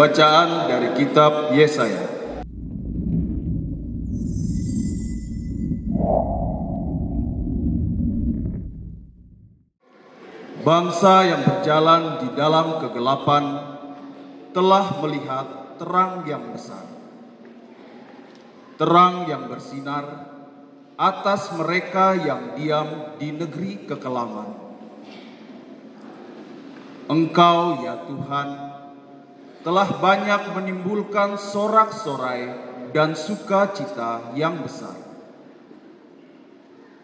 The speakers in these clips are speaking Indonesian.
Bacaan dari kitab Yesaya. Bangsa yang berjalan di dalam kegelapan telah melihat terang yang besar. Terang yang bersinar atas mereka yang diam di negeri kekelaman. Engkau, ya Tuhan, telah banyak menimbulkan sorak-sorai dan sukacita yang besar.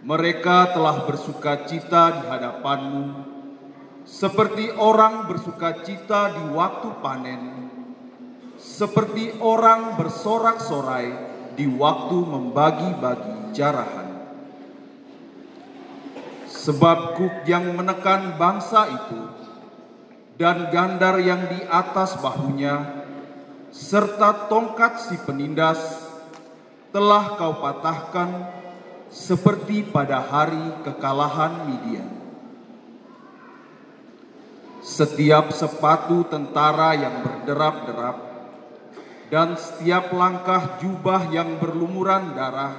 Mereka telah bersukacita di hadapan-Mu, seperti orang bersukacita di waktu panen, seperti orang bersorak-sorai di waktu membagi-bagi jarahan. Sebab kuk yang menekan bangsa itu, dan gandar yang di atas bahunya, serta tongkat si penindas, telah Kau patahkan seperti pada hari kekalahan Midian. Setiap sepatu tentara yang berderap-derap dan setiap langkah jubah yang berlumuran darah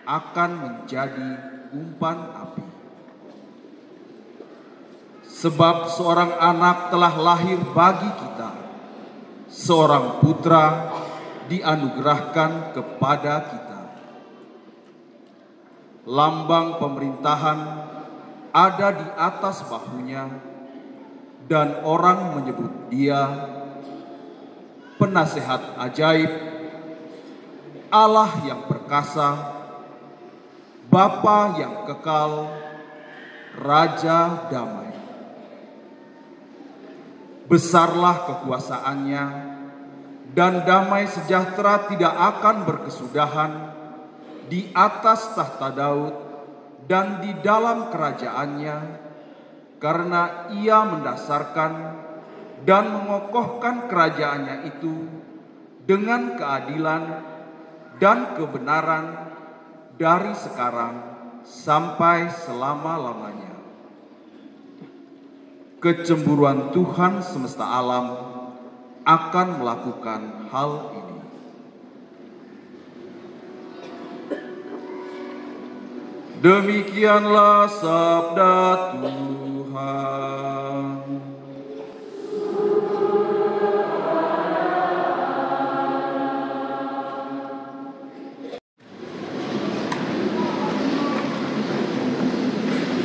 akan menjadi umpan api. Sebab seorang anak telah lahir bagi kita, seorang putra dianugerahkan kepada kita. Lambang pemerintahan ada di atas bahunya, dan orang menyebut Dia Penasehat Ajaib, Allah yang perkasa, Bapa yang kekal, Raja damai. Besarlah kekuasaannya, dan damai sejahtera tidak akan berkesudahan di atas tahta Daud dan di dalam kerajaannya, karena Ia mendasarkan dan mengokohkan kerajaannya itu dengan keadilan dan kebenaran dari sekarang sampai selama-lamanya. Kecemburuan Tuhan semesta alam akan melakukan hal ini. Demikianlah sabda Tuhan.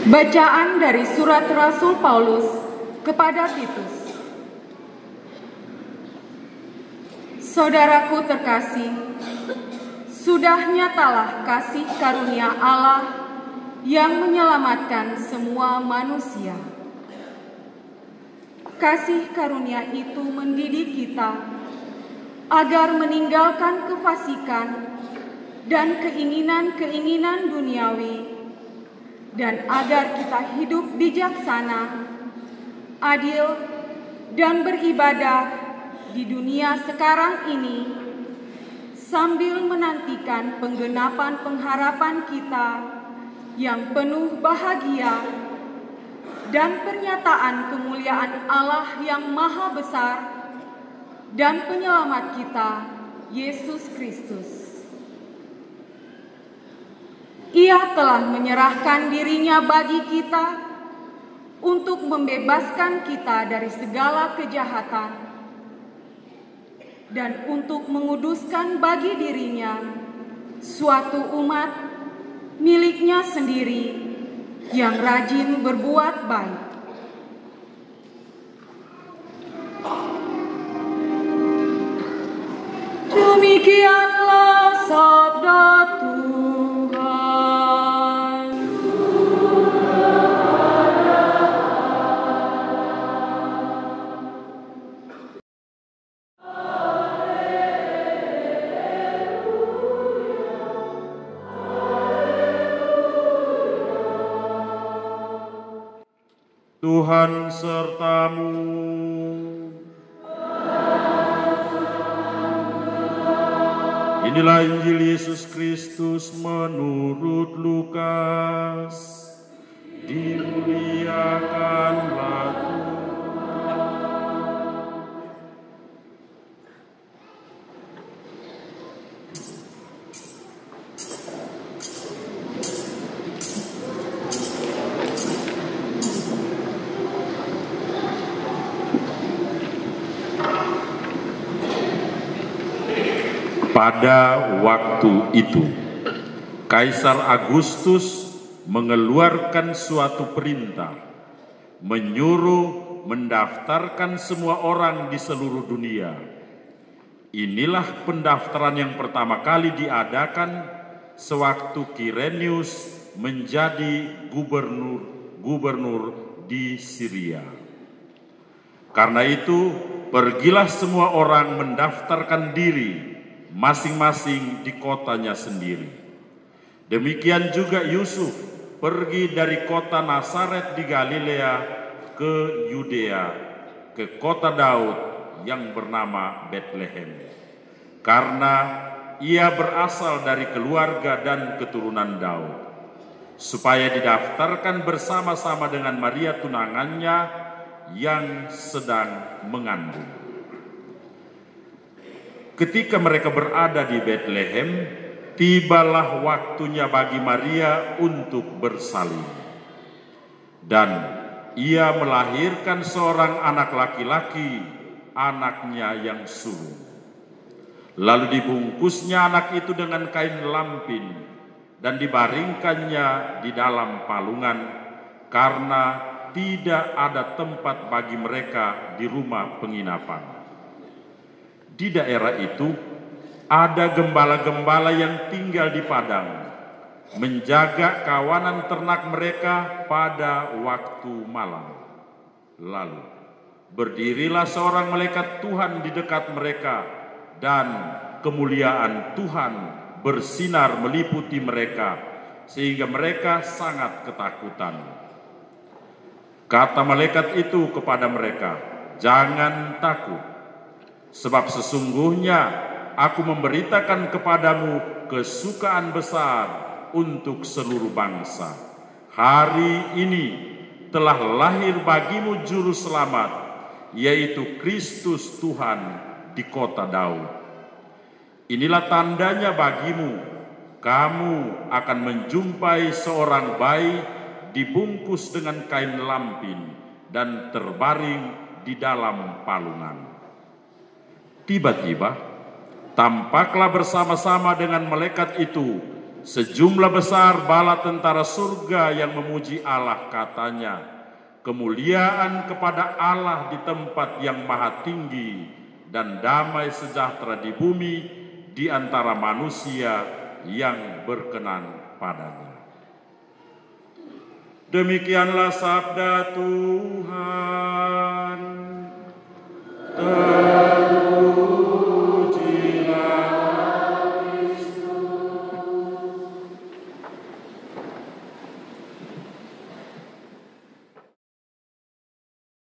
Bacaan dari surat Rasul Paulus kepada Titus. Saudaraku terkasih, sudah nyatalah kasih karunia Allah yang menyelamatkan semua manusia. Kasih karunia itu mendidik kita agar meninggalkan kefasikan dan keinginan-keinginan duniawi, dan agar kita hidup bijaksana, adil, dan beribadah di dunia sekarang ini, sambil menantikan penggenapan pengharapan kita yang penuh bahagia dan pernyataan kemuliaan Allah yang maha besar dan penyelamat kita, Yesus Kristus. Ia telah menyerahkan dirinya bagi kita untuk membebaskan kita dari segala kejahatan dan untuk menguduskan bagi dirinya suatu umat miliknya sendiri yang rajin berbuat baik. Demikianlah sabda Tuhan. Tuhan sertamu. Inilah Injil Yesus Kristus menurut Lukas. Dimuliakanlah Tuhan. Pada waktu itu, Kaisar Agustus mengeluarkan suatu perintah, menyuruh mendaftarkan semua orang di seluruh dunia. Inilah pendaftaran yang pertama kali diadakan sewaktu Quirinius menjadi gubernur di Syria. Karena itu, pergilah semua orang mendaftarkan diri masing-masing di kotanya sendiri. Demikian juga Yusuf pergi dari kota Nazaret di Galilea ke Yudea, ke kota Daud yang bernama Betlehem, karena ia berasal dari keluarga dan keturunan Daud, supaya didaftarkan bersama-sama dengan Maria tunangannya yang sedang mengandung. Ketika mereka berada di Betlehem, tibalah waktunya bagi Maria untuk bersalin. Dan ia melahirkan seorang anak laki-laki, anaknya yang sulung. Lalu dibungkusnya anak itu dengan kain lampin dan dibaringkannya di dalam palungan, karena tidak ada tempat bagi mereka di rumah penginapan. Di daerah itu ada gembala-gembala yang tinggal di padang, menjaga kawanan ternak mereka pada waktu malam. Lalu berdirilah seorang malaikat Tuhan di dekat mereka, dan kemuliaan Tuhan bersinar meliputi mereka, sehingga mereka sangat ketakutan. Kata malaikat itu kepada mereka, "Jangan takut, sebab sesungguhnya aku memberitakan kepadamu kesukaan besar untuk seluruh bangsa. Hari ini telah lahir bagimu juru selamat, yaitu Kristus Tuhan di kota Daud. Inilah tandanya bagimu, kamu akan menjumpai seorang bayi dibungkus dengan kain lampin dan terbaring di dalam palungan." Tiba-tiba, tampaklah bersama-sama dengan malaikat itu sejumlah besar bala tentara surga yang memuji Allah, katanya, "Kemuliaan kepada Allah di tempat yang maha tinggi, dan damai sejahtera di bumi di antara manusia yang berkenan padanya." Demikianlah sabda Tuhan.